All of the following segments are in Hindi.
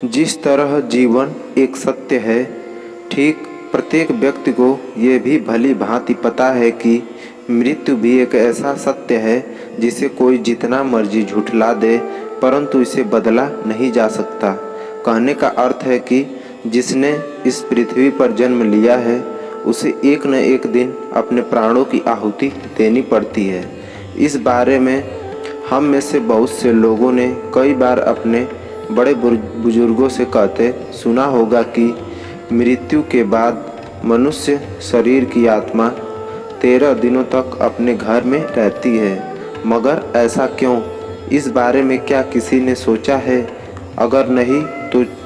जिस तरह जीवन एक सत्य है, ठीक प्रत्येक व्यक्ति को ये भी भली भांति पता है कि मृत्यु भी एक ऐसा सत्य है जिसे कोई जितना मर्जी झुठला दे, परंतु इसे बदला नहीं जा सकता। कहने का अर्थ है कि जिसने इस पृथ्वी पर जन्म लिया है उसे एक न एक दिन अपने प्राणों की आहुति देनी पड़ती है। इस बारे में हम में से बहुत से लोगों ने कई बार अपने बड़े बुजुर्गों से कहते सुना होगा कि मृत्यु के बाद मनुष्य शरीर की आत्मा 13 दिनों तक अपने घर में रहती है। मगर ऐसा क्यों? इस बारे में क्या किसी ने सोचा है? अगर नहीं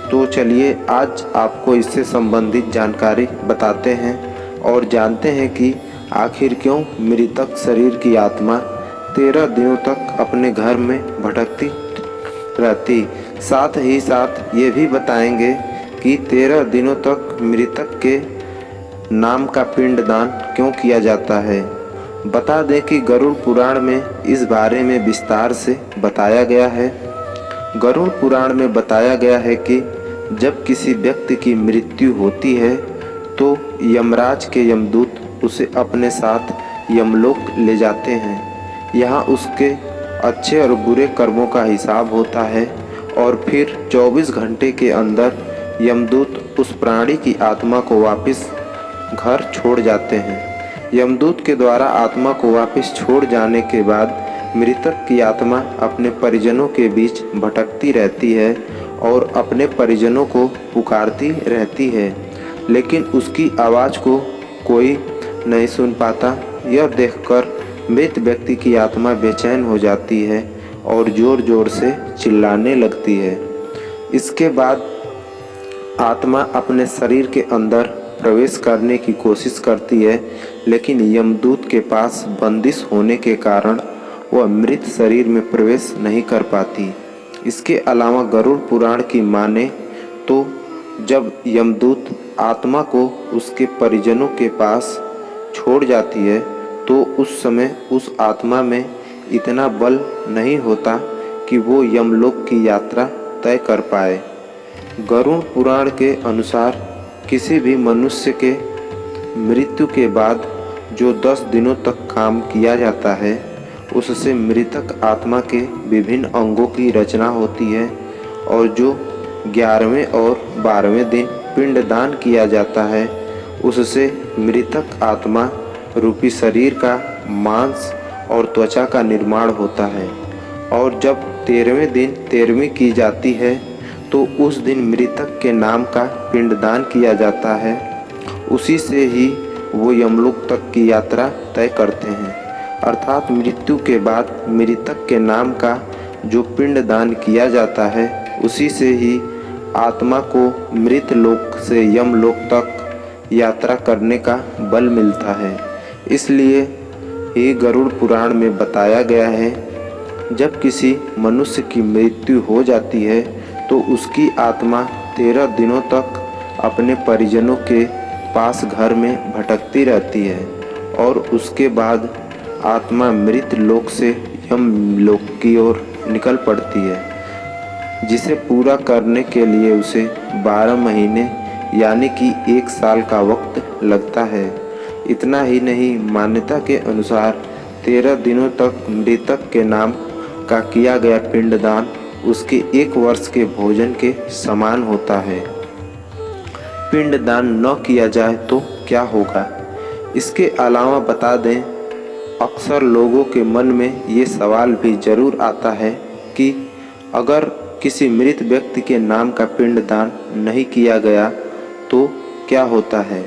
तो चलिए आज आपको इससे संबंधित जानकारी बताते हैं और जानते हैं कि आखिर क्यों मृतक शरीर की आत्मा 13 दिनों तक अपने घर में भटकती रहती। साथ ही साथ ये भी बताएंगे कि 13 दिनों तक मृतक के नाम का पिंडदान क्यों किया जाता है। बता दें कि गरुड़ पुराण में इस बारे में विस्तार से बताया गया है। गरुड़ पुराण में बताया गया है कि जब किसी व्यक्ति की मृत्यु होती है तो यमराज के यमदूत उसे अपने साथ यमलोक ले जाते हैं। यहाँ उसके अच्छे और बुरे कर्मों का हिसाब होता है और फिर 24 घंटे के अंदर यमदूत उस प्राणी की आत्मा को वापस घर छोड़ जाते हैं। यमदूत के द्वारा आत्मा को वापस छोड़ जाने के बाद मृतक की आत्मा अपने परिजनों के बीच भटकती रहती है और अपने परिजनों को पुकारती रहती है, लेकिन उसकी आवाज़ को कोई नहीं सुन पाता। यह देखकर मृत व्यक्ति की आत्मा बेचैन हो जाती है और ज़ोर ज़ोर से चिल्लाने लगती है। इसके बाद आत्मा अपने शरीर के अंदर प्रवेश करने की कोशिश करती है, लेकिन यमदूत के पास बंदिश होने के कारण वह मृत शरीर में प्रवेश नहीं कर पाती। इसके अलावा गरुड़ पुराण की माने तो जब यमदूत आत्मा को उसके परिजनों के पास छोड़ जाती है तो उस समय उस आत्मा में इतना बल नहीं होता कि वो यमलोक की यात्रा तय कर पाए। गरुड़ पुराण के अनुसार किसी भी मनुष्य के मृत्यु के बाद जो 10 दिनों तक काम किया जाता है उससे मृतक आत्मा के विभिन्न अंगों की रचना होती है और जो 11वें और 12वें दिन पिंडदान किया जाता है उससे मृतक आत्मा रूपी शरीर का मांस और त्वचा का निर्माण होता है। और जब 13वें दिन 13वीं की जाती है तो उस दिन मृतक के नाम का पिंडदान किया जाता है। उसी से ही वो यमलोक तक की यात्रा तय करते हैं। अर्थात मृत्यु के बाद मृतक के नाम का जो पिंडदान किया जाता है उसी से ही आत्मा को मृत लोक से यमलोक तक यात्रा करने का बल मिलता है। इसलिए ही गरुड़ पुराण में बताया गया है जब किसी मनुष्य की मृत्यु हो जाती है तो उसकी आत्मा 13 दिनों तक अपने परिजनों के पास घर में भटकती रहती है और उसके बाद आत्मा मृत लोक से यमलोक की ओर निकल पड़ती है, जिसे पूरा करने के लिए उसे 12 महीने यानी कि 1 साल का वक्त लगता है। इतना ही नहीं, मान्यता के अनुसार 13 दिनों तक मृतक के नाम का किया गया पिंडदान उसके 1 वर्ष के भोजन के समान होता है। पिंडदान न किया जाए तो क्या होगा? इसके अलावा बता दें, अक्सर लोगों के मन में ये सवाल भी ज़रूर आता है कि अगर किसी मृत व्यक्ति के नाम का पिंडदान नहीं किया गया तो क्या होता है।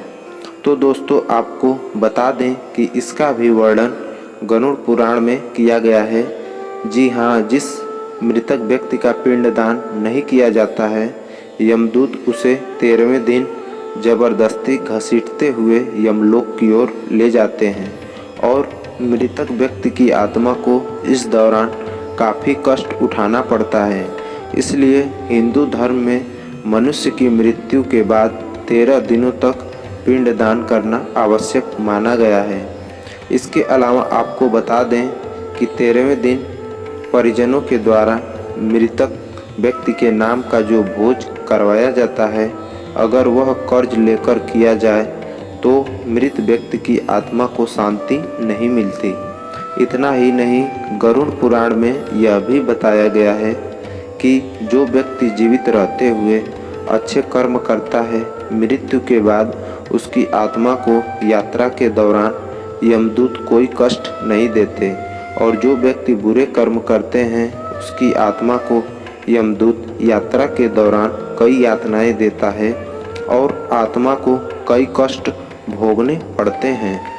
तो दोस्तों आपको बता दें कि इसका भी वर्णन गरुड़ पुराण में किया गया है। जी हाँ, जिस मृतक व्यक्ति का पिंडदान नहीं किया जाता है यमदूत उसे 13वें दिन जबरदस्ती घसीटते हुए यमलोक की ओर ले जाते हैं और मृतक व्यक्ति की आत्मा को इस दौरान काफ़ी कष्ट उठाना पड़ता है। इसलिए हिंदू धर्म में मनुष्य की मृत्यु के बाद 13 दिनों तक पिंडदान करना आवश्यक माना गया है। इसके अलावा आपको बता दें कि 13वें दिन परिजनों के द्वारा मृतक व्यक्ति के नाम का जो भोज करवाया जाता है, अगर वह कर्ज लेकर किया जाए तो मृत व्यक्ति की आत्मा को शांति नहीं मिलती। इतना ही नहीं, गरुड़ पुराण में यह भी बताया गया है कि जो व्यक्ति जीवित रहते हुए अच्छे कर्म करता है, मृत्यु के बाद उसकी आत्मा को यात्रा के दौरान यमदूत कोई कष्ट नहीं देते, और जो व्यक्ति बुरे कर्म करते हैं उसकी आत्मा को यमदूत यात्रा के दौरान कई यातनाएं देता है और आत्मा को कई कष्ट भोगने पड़ते हैं।